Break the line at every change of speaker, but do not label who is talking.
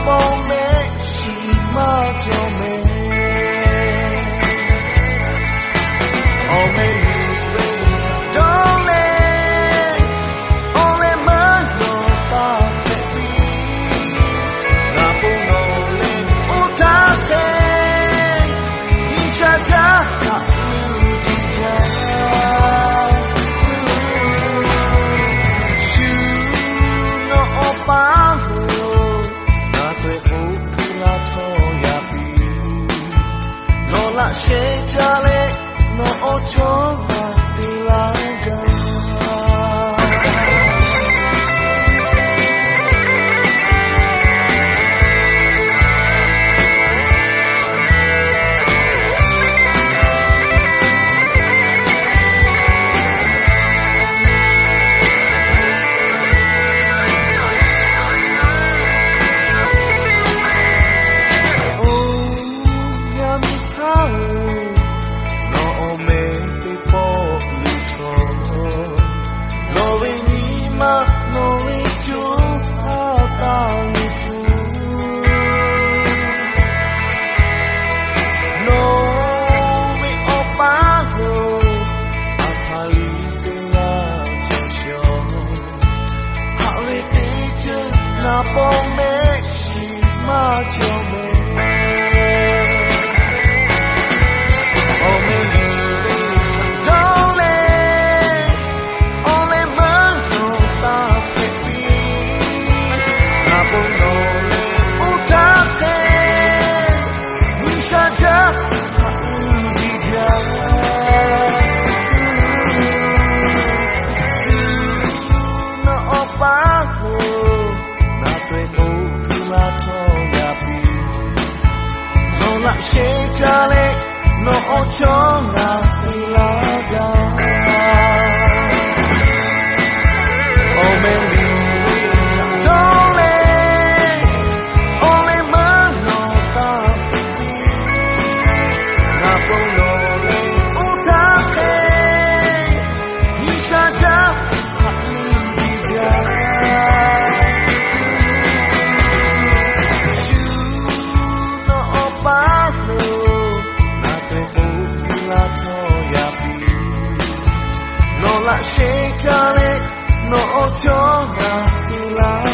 bóng mê chỉ mà cho mê ô mê don't let only man know ta baby na puno le utake isha ja sẽ trả lệ nó cho mà đi lại gần na bóng mê chỉ mà cho mê oh maybe don't let only man know ta baby na bóng nô le utake isha ja đi ja no opa la sẽ trả lệ nó cho ngà đi là ga oh maybe don't let only man know ta na puno le utake isha ja đi ja sẽ trả lệ nó cho ngà đi lại